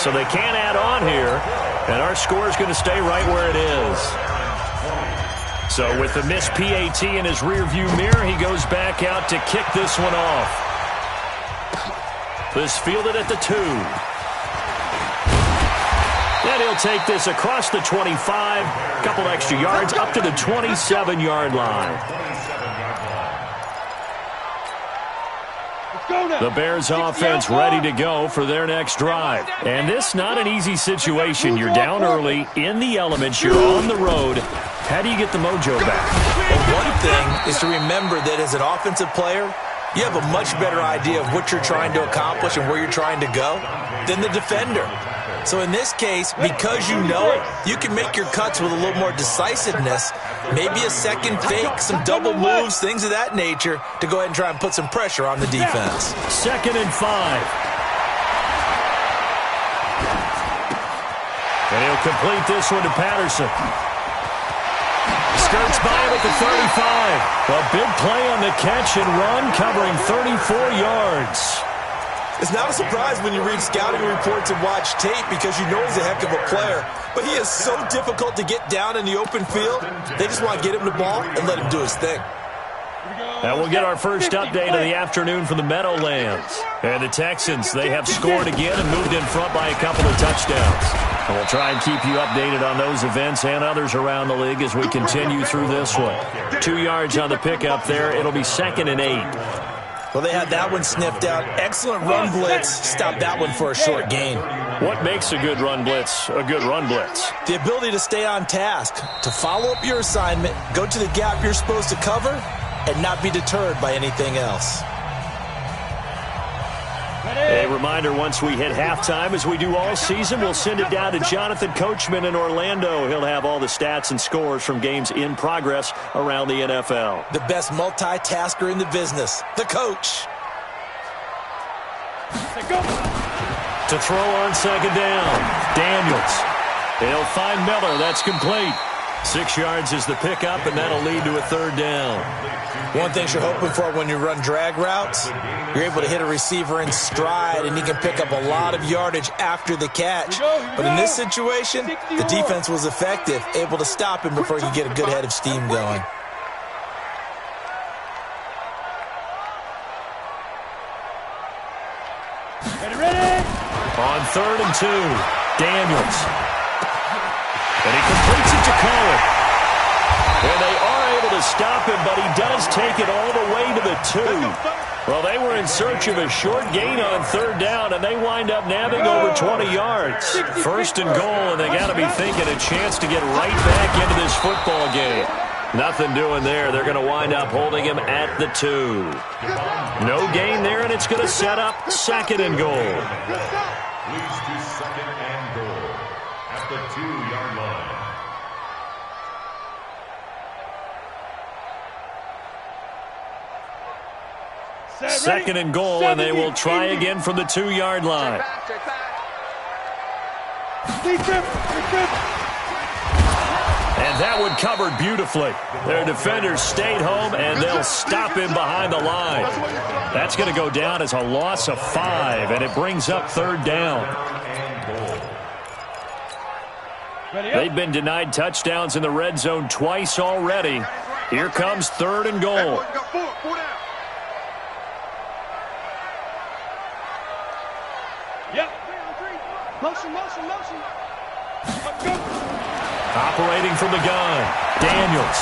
So they can't add on here, and our score is going to stay right where it is. So with the missed PAT in his rearview mirror, he goes back out to kick this one off. This fielded at the 2. And he'll take this across the 25, a couple extra yards, up to the 27-yard line. The Bears offense ready to go for their next drive. And this not an easy situation. You're down early, in the elements, you're on the road. How do you get the mojo back? Well, one thing is to remember that as an offensive player, you have a much better idea of what you're trying to accomplish and where you're trying to go than the defender. So in this case, because you know it, you can make your cuts with a little more decisiveness, maybe a second fake, some double moves, things of that nature, to go ahead and try and put some pressure on the defense. 2nd and 5. And he'll complete this one to Patterson. Skirts by him at the 35. A big play on the catch and run, covering 34 yards. It's not a surprise when you read scouting reports and watch tape because you know he's a heck of a player. But he is so difficult to get down in the open field. They just want to get him the ball and let him do his thing. Now we'll get our first update of the afternoon from the Meadowlands. And the Texans, they have scored again and moved in front by a couple of touchdowns. And we'll try and keep you updated on those events and others around the league as we continue through this one. 2 yards on the pickup there. It'll be 2nd and 8. Well, they had that one sniffed out. Excellent run blitz. Stopped that one for a short gain. What makes a good run blitz a good run blitz? The ability to stay on task, to follow up your assignment, go to the gap you're supposed to cover, and not be deterred by anything else. A reminder, once we hit halftime, as we do all season, we'll send it down to Jonathan Coachman in Orlando. He'll have all the stats and scores from games in progress around the NFL. The best multitasker in the business, the coach. To throw on 2nd down, Daniels. He'll find Miller. That's complete. 6 yards is the pickup, and that'll lead to a 3rd down. One thing you're hoping for when you run drag routes, you're able to hit a receiver in stride, and he can pick up a lot of yardage after the catch. But in this situation, the defense was effective, able to stop him before he could get a good head of steam going. On 3rd and 2, Daniels. And he completes it to Cohen. And they are able to stop him, but he does take it all the way to the 2. Well, they were in search of a short gain on 3rd down, and they wind up nabbing over 20 yards. 1st and goal, and they got to be thinking a chance to get right back into this football game. Nothing doing there. They're going to wind up holding him at the 2. No gain there, and it's going to set up 2nd and goal. Leads to 2nd and goal at the 2-yard line. Second and goal, and they will try again from the 2-yard line. And that one covered beautifully. Their defenders stayed home, and they'll stop him behind the line. That's going to go down as a loss of 5, and it brings up 3rd down. They've been denied touchdowns in the red zone twice already. Here comes 3rd and goal. Motion. Operating from the gun, Daniels.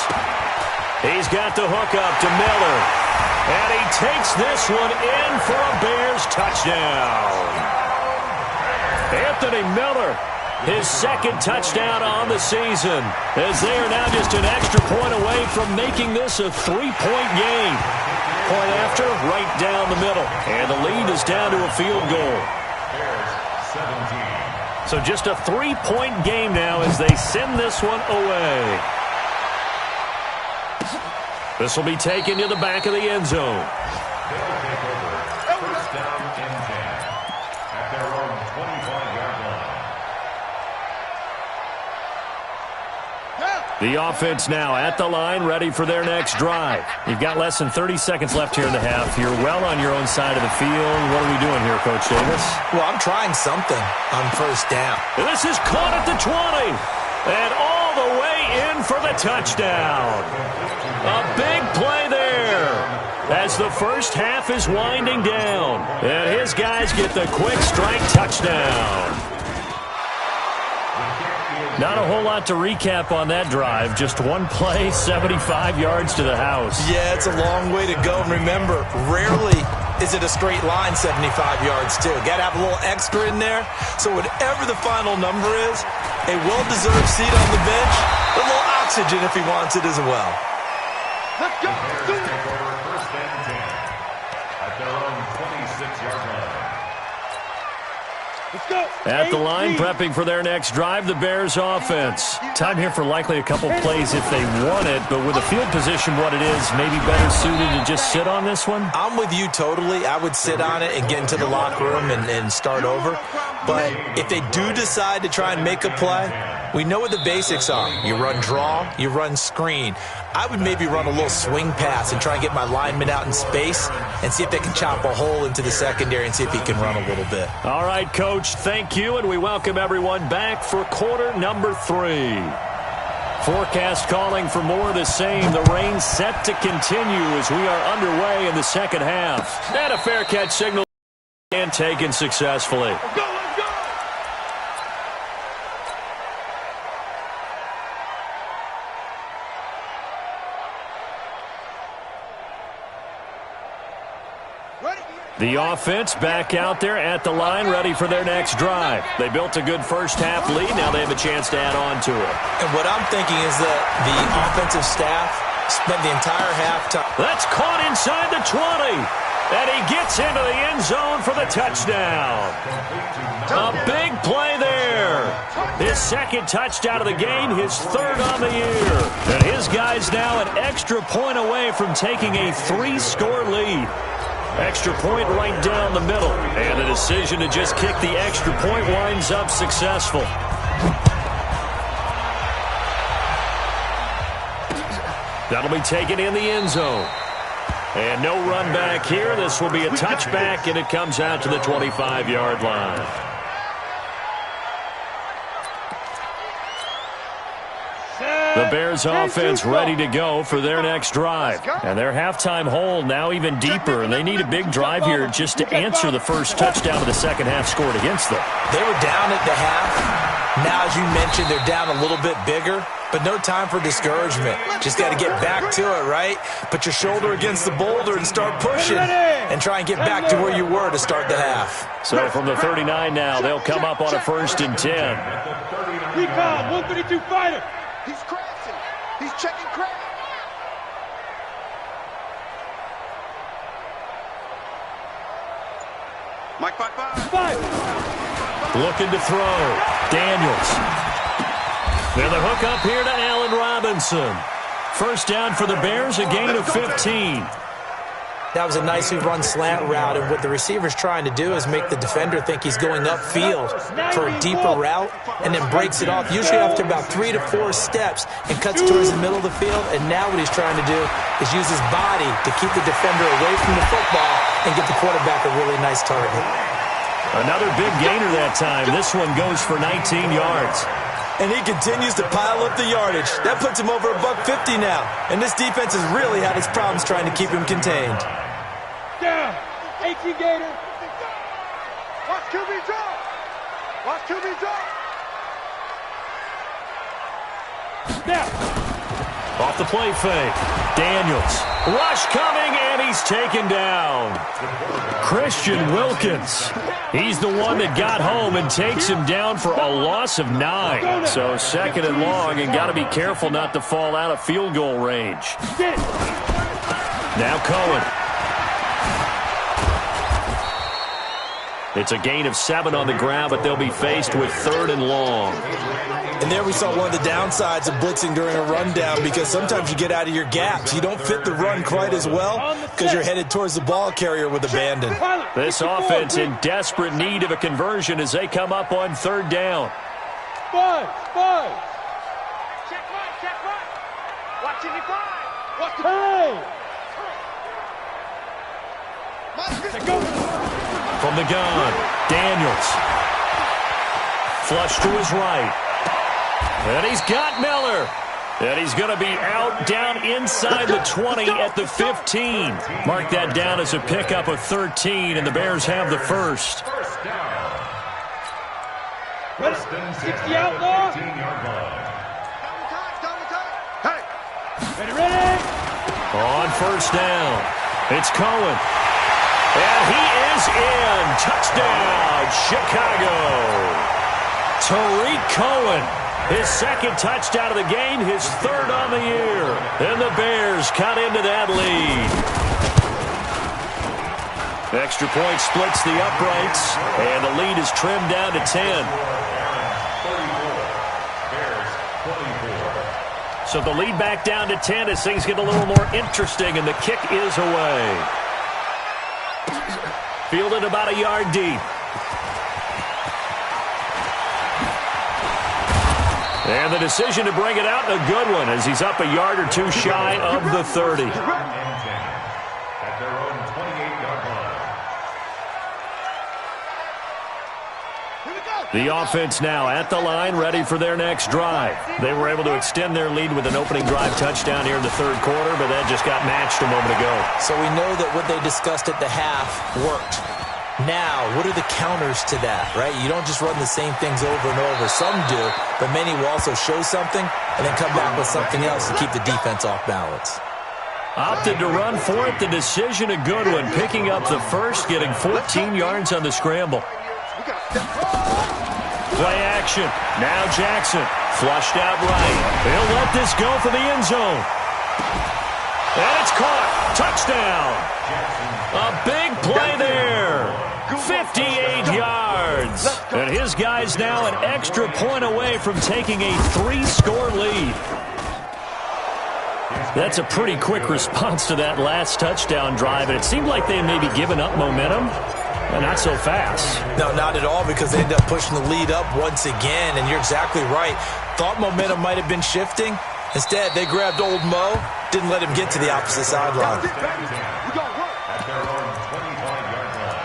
He's got the hook up to Miller. And he takes this one in for a Bears touchdown. Anthony Miller, his 2nd touchdown on the season, as they are now just an extra point away from making this a 3-point game. Point after, right down the middle. And the lead is down to a field goal. So just a 3-point game now as they send this one away. This will be taken to the back of the end zone. First down and 10 at their own 25-yard line. The offense now at the line, ready for their next drive. You've got less than 30 seconds left here in the half. You're well on your own side of the field. What are we doing here, Coach Davis? Well, I'm trying something on first down. This is caught at the 20. And all the way in for the touchdown. A big play there as the first half is winding down. And his guys get the quick strike touchdown. Not a whole lot to recap on that drive. Just one play, 75 yards to the house. Yeah, it's a long way to go. And remember, rarely is it a straight line 75 yards, too. Got to have a little extra in there. So whatever the final number is, a well-deserved seat on the bench, a little oxygen if he wants it as well. Let's go. First and 10 at their own 26-yard line. Let's go. At the line, prepping for their next drive, the Bears offense. Time here for likely a couple plays if they want it, but with the field position what it is, maybe better suited to just sit on this one? I'm with you totally. I would sit on it and get into the locker room and start over. But if they do decide to try and make a play, we know what the basics are. You run draw, you run screen. I would maybe run a little swing pass and try and get my lineman out in space and see if they can chop a hole into the secondary and see if he can run a little bit. All right, Coach, thank you, and we welcome everyone back for quarter number 3. Forecast calling for more of the same. The rain set to continue as we are underway in the second half. And a fair catch signal and taken successfully. Let's go. Let's go. Ready? The offense back out there at the line, ready for their next drive. They built a good first half lead. Now they have a chance to add on to it. And what I'm thinking is that the offensive staff spent the entire halftime. That's caught inside the 20. And he gets into the end zone for the touchdown. A big play there. His second touchdown of the game, his third on the year. And his guys now an extra point away from taking a 3-score lead. Extra point right down the middle. And the decision to just kick the extra point winds up successful. That'll be taken in the end zone. And no run back here. This will be a touchback, and it comes out to the 25-yard line. The Bears offense ready to go for their next drive. And their halftime hole now even deeper, and they need a big drive here just to answer the first touchdown of the second half scored against them. They were down at the half. Now, as you mentioned, they're down a little bit bigger, but no time for discouragement. Just got to get back to it, right? Put your shoulder against the boulder and start pushing and try and get back to where you were to start the half. So from the 39 now, they'll come up on a 1st and 10. Recall, 132 fighter. He's crashing. He's checking crash. Mike 5-5. Looking to throw. Daniels. And the hook up here to Allen Robinson. First down for the Bears, a gain of 15. That was a nicely run slant route, and what the receiver's trying to do is make the defender think he's going upfield for a deeper route and then breaks it off, usually after about 3 to 4 steps, and cuts towards the middle of the field. And now what he's trying to do is use his body to keep the defender away from the football and get the quarterback a really nice target. Another big gainer that time. This one goes for 19 yards. And he continues to pile up the yardage. That puts him over $150 now. And this defense has really had its problems trying to keep him contained. Down. 18 gator. Watch QB drop. Watch QB drop. Now. Off the play fake. Daniels. Rush coming, and he's taken down. Christian Wilkins. He's the one that got home and takes him down for a loss of 9. So 2nd and long, and got to be careful not to fall out of field goal range. Now Cohen. It's a gain of 7 on the ground, but they'll be faced with 3rd and long. And there we saw one of the downsides of blitzing during a rundown, because sometimes you get out of your gaps. You don't fit the run quite as well because you're headed towards the ball carrier with abandon. This offense in desperate need of a conversion as they come up on 3rd down. 5. Check right. Hey! From the gun, Daniels. Flush to his right. And he's got Miller. And he's going to be out down inside the 20 at the 15. Mark that down as a pickup of 13, and the Bears have the first. First down. Ready? 60 outlaw. Hey! Ready? On first down, it's Cohen. And he is in. Touchdown, Chicago. Tariq Cohen, his second touchdown of the game, his third on the year. And the Bears cut into that lead. Extra point splits the uprights, and the lead is trimmed down to 10. So the lead back down to 10 as things get a little more interesting, and the kick is away. Fielded about a yard deep. And the decision to bring it out, a good one, as he's up a yard or two shy of the 30. At their own 28-yard line. The offense now at the line, ready for their next drive. They were able to extend their lead with an opening drive touchdown here in the third quarter, but that just got matched a moment ago. So we know that what they discussed at the half worked. Now, what are the counters to that, right? You don't just run the same things over and over. Some do, but many will also show something and then come back with something else to keep the defense off balance. Opted to run for it. The decision a good one, picking up the first, getting 14 yards on the scramble. Play action. Now Jackson. Flushed out right. He'll let this go for the end zone. And it's caught. Touchdown. A big play there. 58 yards. And his guy's now an extra point away from taking a 3-score lead. That's a pretty quick response to that last touchdown drive, and it seemed like they may be giving up momentum. But not so fast. No, not at all, because they end up pushing the lead up once again, and you're exactly right. Thought momentum might have been shifting. Instead, they grabbed old Mo, didn't let him get to the opposite sideline. At their own 25-yard line.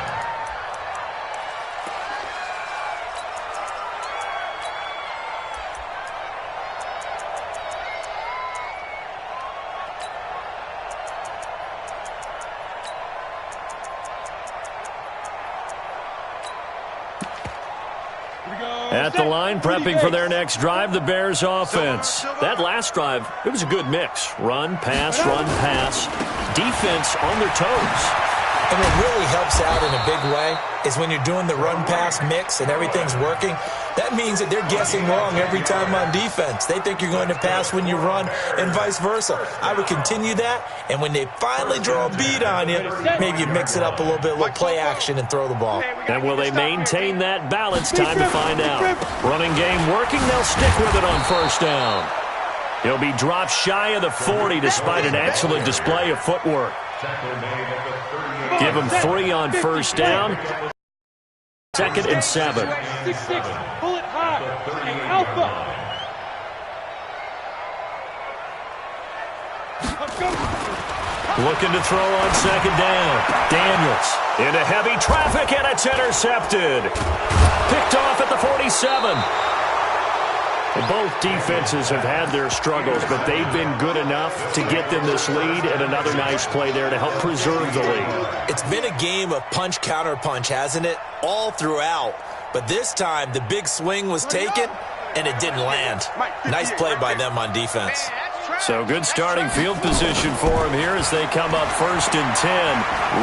At the line, prepping for their next drive, the Bears offense. That last drive, it was a good mix. Run, pass, defense on their toes. And what really helps out in a big way is when you're doing the run-pass mix and everything's working, that means that they're guessing wrong every time on defense. They think you're going to pass when you run and vice versa. I would continue that, and when they finally draw a beat on you, maybe you mix it up a little bit, a little play action, and throw the ball. And will they maintain that balance? Time to find out. Running game working, they'll stick with it on first down. He'll be dropped shy of the 40 despite an excellent display of footwork. Give him 3 on first down. 2nd and 7. 6-6, pull it high, and alpha. Looking to throw on 2nd down. Daniels into heavy traffic, and it's intercepted. Picked off at the 47. Both defenses have had their struggles, but they've been good enough to get them this lead, and another nice play there to help preserve the lead. It's been a game of punch-counter-punch, hasn't it? All throughout. But this time, the big swing was taken, and it didn't land. Nice play by them on defense. So good starting field position for him here as they come up 1st and 10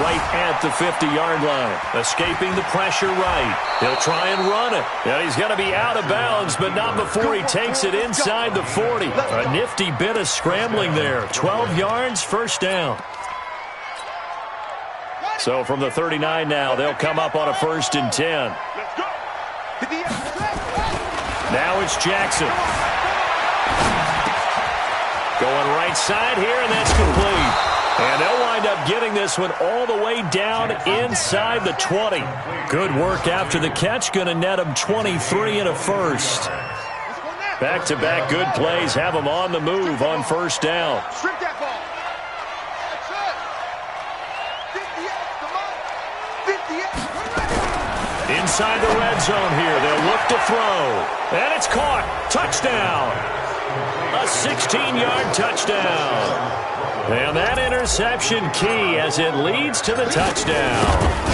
right at the 50-yard line. Escaping the pressure right. He'll try and run it. And he's going to be out of bounds, but not before he takes it inside the 40. A nifty bit of scrambling there. 12 yards, first down. So from the 39 now, they'll come up on a 1st and 10. Now it's Jackson. Going right side here, and that's complete. And they'll wind up getting this one all the way down inside the 20. Good work after the catch. Going to net them 23 and a first. Back-to-back good plays have them on the move on first down. Strip that ball. That's it. 58, come on. 58. Inside the red zone here. They'll look to throw. And it's caught. Touchdown. A 16-yard touchdown. And that interception key as it leads to the touchdown.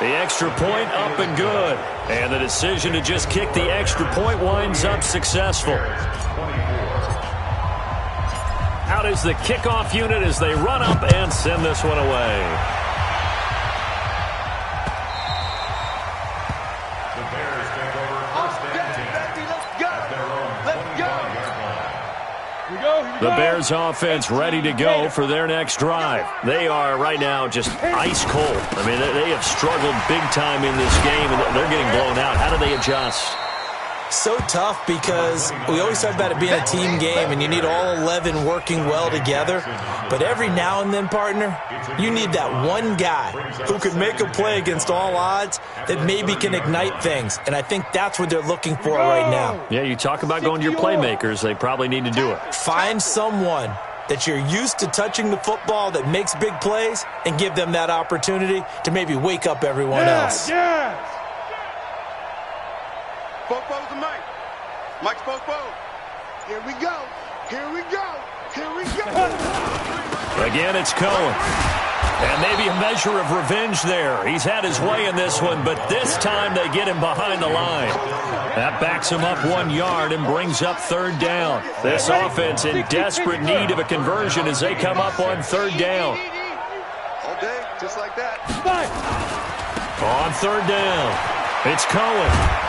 The extra point up and good. And the decision to just kick the extra point winds up successful. Out is the kickoff unit as they run up and send this one away. The Bears take over first and 10 at their own 25-yard line. The Bears offense ready to go for their next drive. They are right now just ice cold. I mean, they have struggled big time in this game, and they're getting blown out. How do they adjust? So tough because we always talk about it being a team game and you need all 11 working well together. But every now and then, partner, you need that one guy who can make a play against all odds that maybe can ignite things. And I think that's what they're looking for right now. Yeah, you talk about going to your playmakers. They probably need to do it. Find someone that you're used to touching the football that makes big plays and give them that opportunity to maybe wake up everyone else. Bofo's the Mike. Mike's Bofo. Here we go. Here we go. Here we go. Again, it's Cohen. And maybe a measure of revenge there. He's had his way in this one, but this time they get him behind the line. That backs him up 1 yard and brings up third down. This offense in desperate need of a conversion as they come up on third down. All day, just like that. On third down, it's Cohen.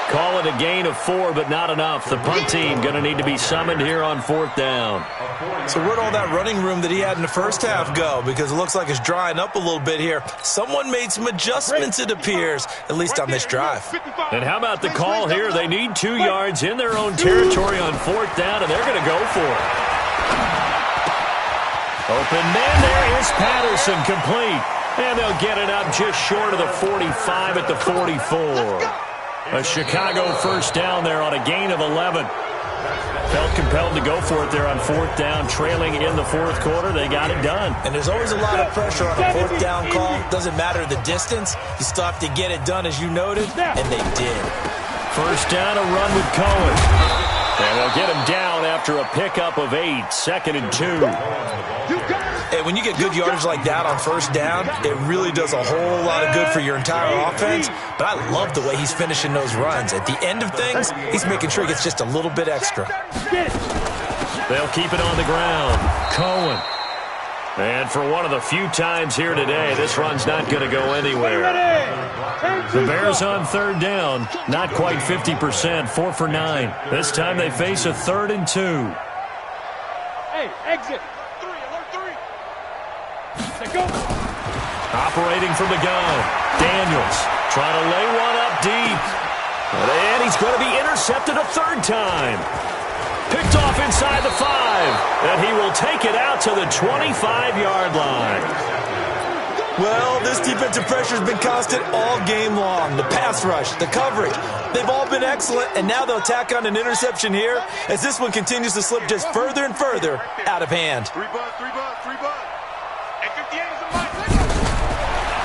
Call it a gain of 4, but not enough. The punt team going to need to be summoned here on fourth down. So where'd all that running room that he had in the first half go? Because it looks like it's drying up a little bit here. Someone made some adjustments, it appears, at least on this drive. And how about the call here? They need 2 yards in their own territory on fourth down, and they're going to go for it. Open man, there is Patterson, complete. And they'll get it up just short of the 45 at the 44. A Chicago first down there on a gain of 11. Felt compelled to go for it there on fourth down, trailing in the fourth quarter. They got it done. And there's always a lot of pressure on a fourth down call. Doesn't matter the distance. You still have to get it done, as you noted, and they did. First down, a run with Cohen. And they'll get him down after a pickup of 8, 2nd and 2. And when you get good yardage like that on first down, it really does a whole lot of good for your entire offense. But I love the way he's finishing those runs. At the end of things, he's making sure he gets just a little bit extra. They'll keep it on the ground. Cohen. And for one of the few times here today, this run's not going to go anywhere. The Bears on third down, not quite 50%, 4 for 9. This time they face a 3rd and 2. Hey, exit. Go. Operating from the gun, Daniels trying to lay one up deep. And he's going to be intercepted a 3rd time. Picked off inside the 5. And he will take it out to the 25-yard line. Well, this defensive pressure has been constant all game long. The pass rush, the coverage, they've all been excellent, and now they'll tack on an interception here as this one continues to slip just further and further out of hand. 3 bucks, 3 bucks, 3 bucks. And 58 is a Mike.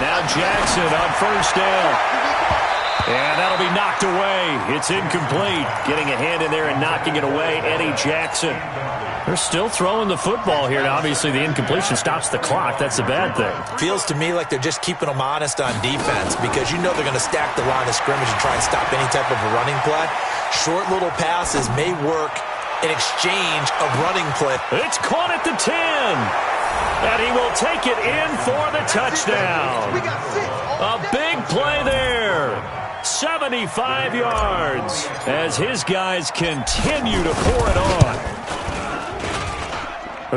Now Jackson on first down. And that'll be knocked away. It's incomplete. Getting a hand in there and knocking it away, Eddie Jackson. They're still throwing the football here. Now, obviously, the incompletion stops the clock. That's a bad thing. Feels to me like they're just keeping them honest on defense because you know they're going to stack the line of scrimmage and try and stop any type of a running play. Short little passes may work in exchange of running play. It's caught at the 10. And he will take it in for the touchdown. A big play there. 75 yards as his guys continue to pour it on.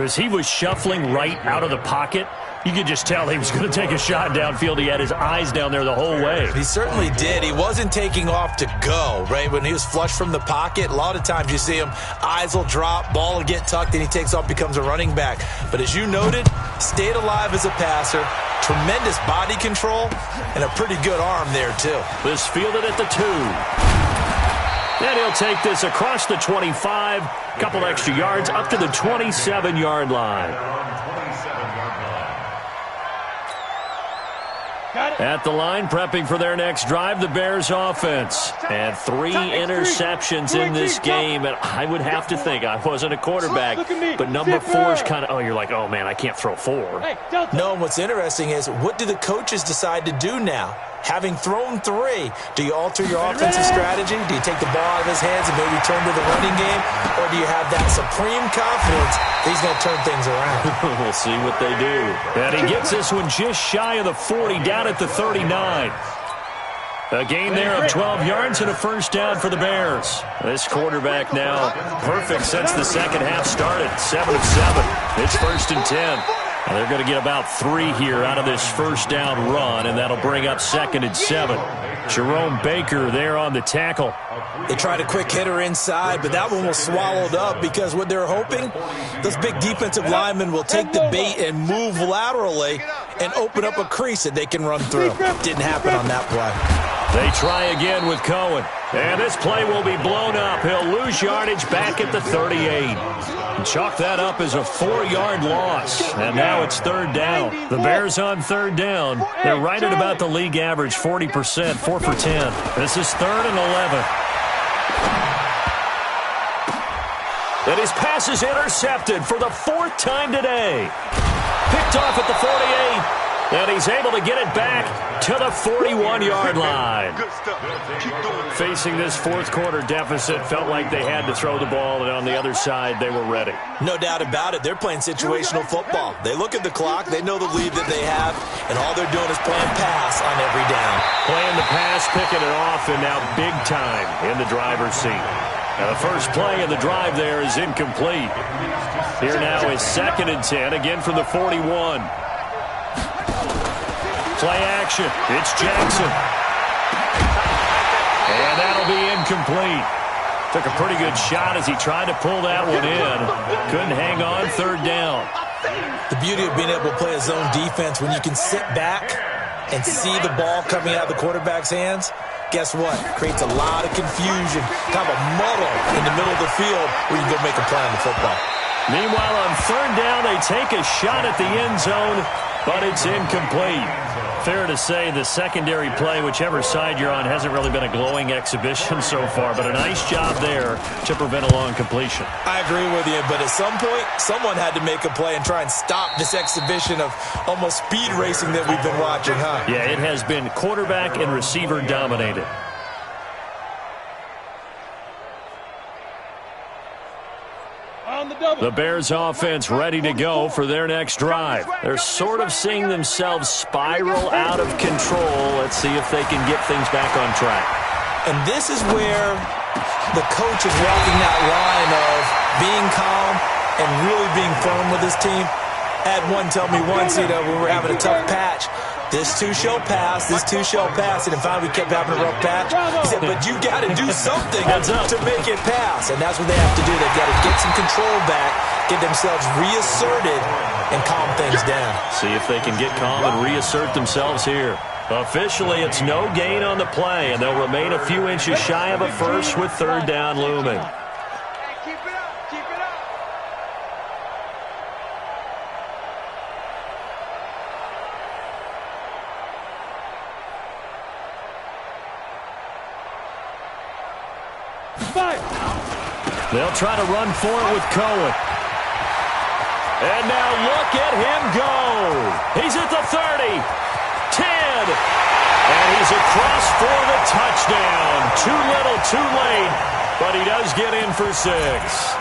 As he was shuffling right out of the pocket, You could just tell he was going to take a shot downfield. He had his eyes down there the whole way. He certainly did. He wasn't taking off to go, right? When he was flush from the pocket, a lot of times you see him, eyes will drop, ball will get tucked, and he takes off, becomes a running back. But as you noted, stayed alive as a passer, tremendous body control, and a pretty good arm there, too. This fielded at the 2. And he'll take this across the 25, couple extra yards, up to the 27-yard line. At the line, prepping for their next drive, the Bears offense. And 3 interceptions in this game. And I would have to think, I wasn't a quarterback, but number 4 is kind of, oh, you're like, oh, man, I can't throw 4. No, and what's interesting is, what do the coaches decide to do now? Having thrown 3, do you alter your offensive strategy? Do you take the ball out of his hands and maybe turn to the running game? Or do you have that supreme confidence that he's going to turn things around? We'll see what they do. And he gets this one just shy of the 40, down at the 39. A gain there of 12 yards and a first down for the Bears. This quarterback now perfect since the second half started. 7 of 7. It's 1st and 10. Now they're going to get about 3 here out of this first down run, and that'll bring up 2nd and 7. Jerome Baker there on the tackle. They tried a quick hitter inside, but that one was swallowed up because what they're hoping, those big defensive linemen will take the bait and move laterally and open up a crease that they can run through. Didn't happen on that play. They try again with Cohen. And this play will be blown up. He'll lose yardage back at the 38. Chalk that up as a 4-yard loss. And now it's 3rd down. The Bears on 3rd down. They're right at about the league average, 40%, 4 for 10. This is 3rd and 11. And his pass is intercepted for the 4th time today. Picked off at the 48. And he's able to get it back to the 41-yard line. Facing this fourth quarter deficit, felt like they had to throw the ball, and on the other side, they were ready. No doubt about it. They're playing situational football. They look at the clock, they know the lead that they have, and all they're doing is playing pass on every down. Playing the pass, picking it off, and now big time in the driver's seat. Now the first play of the drive there is incomplete. Here now is 2nd and 10, again from the 41. Play action. It's Jackson. And that'll be incomplete. Took a pretty good shot as he tried to pull that one in. Couldn't hang on, 3rd down. The beauty of being able to play a zone defense when you can sit back and see the ball coming out of the quarterback's hands, guess what? Creates a lot of confusion, kind of a muddle in the middle of the field where you can go make a play on the football. Meanwhile, on 3rd down, they take a shot at the end zone, but it's incomplete. Fair to say the secondary play, whichever side you're on, hasn't really been a glowing exhibition so far, but a nice job there to prevent a long completion. I agree with you, but at some point, someone had to make a play and try and stop this exhibition of almost speed racing that we've been watching, huh? Yeah, it has been quarterback and receiver dominated. The Bears offense ready to go for their next drive. They're sort of seeing themselves spiral out of control. Let's see if they can get things back on track. And this is where the coach is walking that line of being calm and really being firm with his team. Had one tell me once, when we were having a tough patch, this too shall pass, this too shall pass. And then finally we kept having a rough patch. He said, but you got to do something to make it pass. And that's what they have to do. They've got to get some control back, get themselves reasserted, and calm things down. See if they can get calm and reassert themselves here. Officially, it's no gain on the play, and they'll remain a few inches shy of a first with 3rd down looming. They'll try to run for it with Cohen. And now look at him go. He's at the 30, 10, and he's across for the touchdown. Too little, too late, but he does get in for 6.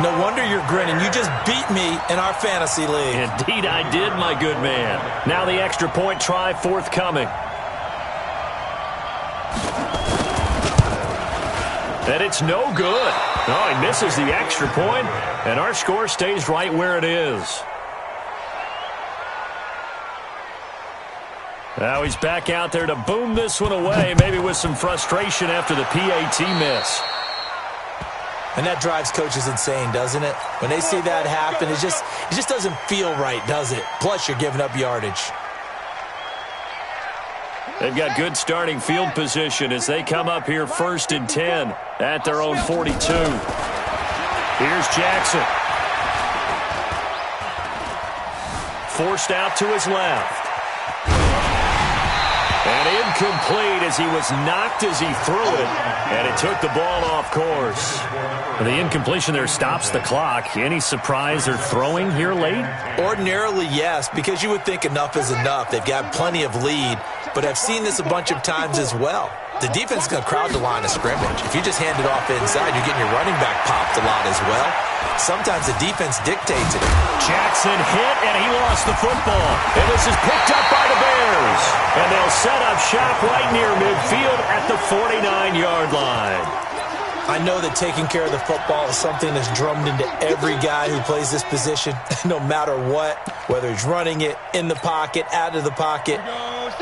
No wonder you're grinning. You just beat me in our fantasy league. Indeed I did, my good man. Now the extra point try forthcoming. And it's no good. No, he misses the extra point, and our score stays right where it is. Now he's back out there to boom this one away, maybe with some frustration after the PAT miss. And that drives coaches insane, doesn't it? When they see that happen, it just doesn't feel right, does it? Plus, you're giving up yardage. They've got good starting field position as they come up here 1st and 10 at their own 42. Here's Jackson. Forced out to his left. And incomplete as he was knocked as he threw it, and it took the ball off course. The incompletion there stops the clock. Any surprise they're throwing here late? Ordinarily, yes, because you would think enough is enough. They've got plenty of lead, but I've seen this a bunch of times as well. The defense is going to crowd the line of scrimmage. If you just hand it off inside, you're getting your running back popped a lot as well. Sometimes the defense dictates it. Jackson hit, and he lost the football. And this is picked up by the Bears. And they'll set up shop right near midfield at the 49-yard line. I know that taking care of the football is something that's drummed into every guy who plays this position, no matter what, whether he's running it, in the pocket, out of the pocket.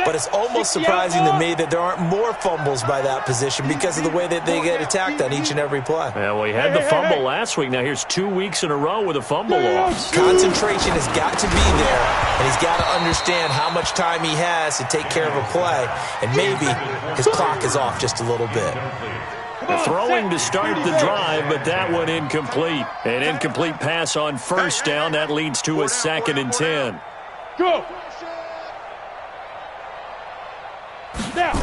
But it's almost surprising to me that there aren't more fumbles by that position because of the way that they get attacked on each and every play. Yeah, well, he had the fumble last week. Now here's 2 weeks in a row with a fumble loss. Concentration has got to be there, and he's got to understand how much time he has to take care of a play, and maybe his clock is off just a little bit. Throwing to start the drive, but that one incomplete. An incomplete pass on 1st down. That leads to a 2nd and 10. Go. Now.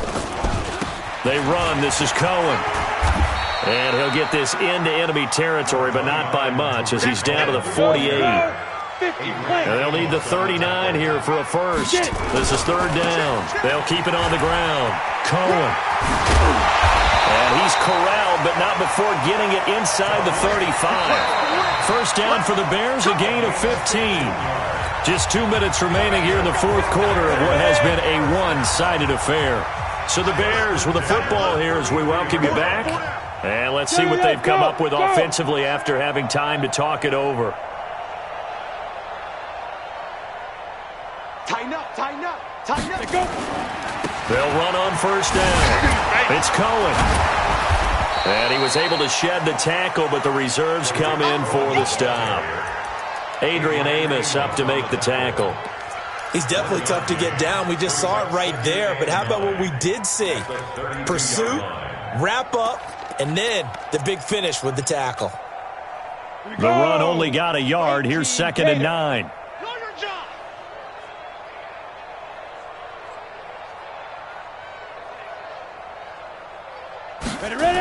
They run. This is Cohen. And he'll get this into enemy territory, but not by much as he's down to the 48. And they'll need the 39 here for a first. This is 3rd down. They'll keep it on the ground. Cohen. And he's corralled, but not before getting it inside the 35. 1st down for the Bears, a gain of 15. Just 2 minutes remaining here in the 4th quarter of what has been a one-sided affair. So the Bears with the football here as we welcome you back. And let's see what they've come up with offensively after having time to talk it over. Tighten up, tighten up, tighten up. Go. They'll run on 1st down. It's Cohen. And he was able to shed the tackle, but the reserves come in for the stop. Adrian Amos up to make the tackle. He's definitely tough to get down. We just saw it right there. But how about what we did see? Pursuit, wrap up, and then the big finish with the tackle. The run only got a yard. Here's 2nd and 9. Ready.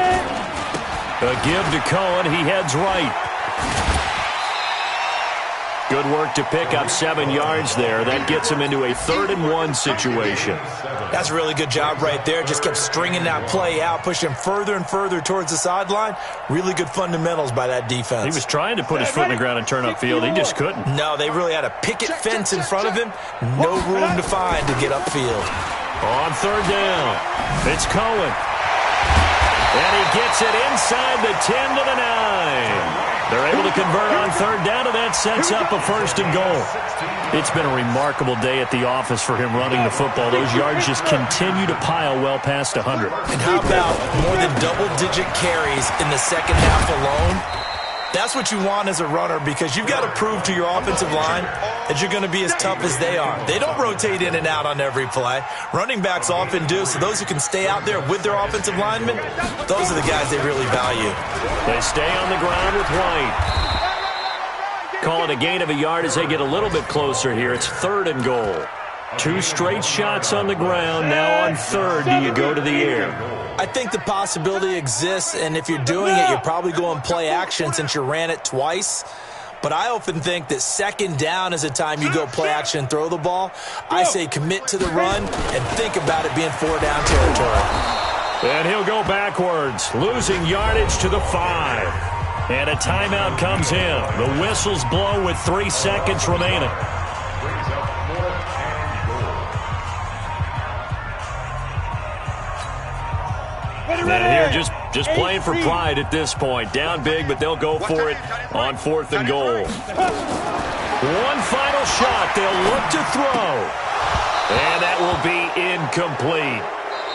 A give to Cohen. He heads right. Good work to pick up 7 yards there. That gets him into a 3rd and 1 situation. That's a really good job right there. Just kept stringing that play out, pushing him further and further towards the sideline. Really good fundamentals by that defense. He was trying to put his foot in the ground and turn upfield. He just couldn't. No, they really had a picket fence in front of him. No room to find to get upfield. On 3rd down, it's Cohen. And he gets it inside the 10 to the 9. They're able to convert on 3rd down, and that sets up a 1st and goal. It's been a remarkable day at the office for him running the football. Those yards just continue to pile well past 100. And how about more than double-digit carries in the 2nd half alone? That's what you want as a runner because you've got to prove to your offensive line that you're going to be as tough as they are. They don't rotate in and out on every play. Running backs often do, so those who can stay out there with their offensive linemen, those are the guys they really value. They stay on the ground with White. Call it a gain of a yard as they get a little bit closer here. It's 3rd and goal. 2 straight shots on the ground. Now on 3rd, do you go to the air? I think the possibility exists, and if you're doing it, you're probably going play action since you ran it twice. But I often think that 2nd down is a time you go play action and throw the ball. I say commit to the run and think about it being 4-down territory. And he'll go backwards, losing yardage to the 5. And a timeout comes in. The whistles blow with 3 seconds remaining. And here just playing for pride at this point. Down big, but they'll go for it on 4th and goal. One final shot. They'll look to throw. And that will be incomplete,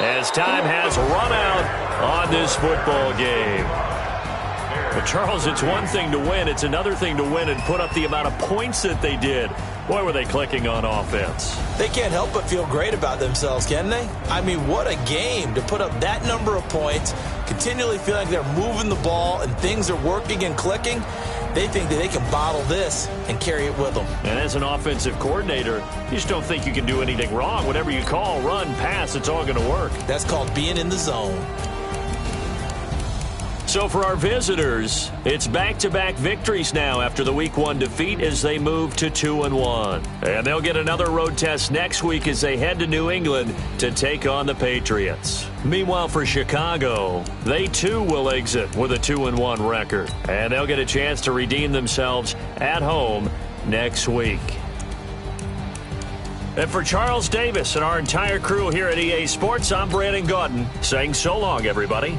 as time has run out on this football game. But Charles, it's one thing to win. It's another thing to win and put up the amount of points that they did. Boy, were they clicking on offense. They can't help but feel great about themselves, can they? I mean, what a game to put up that number of points, continually feeling like they're moving the ball and things are working and clicking. They think that they can bottle this and carry it with them. And as an offensive coordinator, you just don't think you can do anything wrong. Whatever you call, run, pass, it's all going to work. That's called being in the zone. So for our visitors, it's back-to-back victories now after the Week 1 defeat as they move to 2-1. And they'll get another road test next week as they head to New England to take on the Patriots. Meanwhile, for Chicago, they too will exit with a 2-1 record. And they'll get a chance to redeem themselves at home next week. And for Charles Davis and our entire crew here at EA Sports, I'm Brandon Gaudin saying so long, everybody.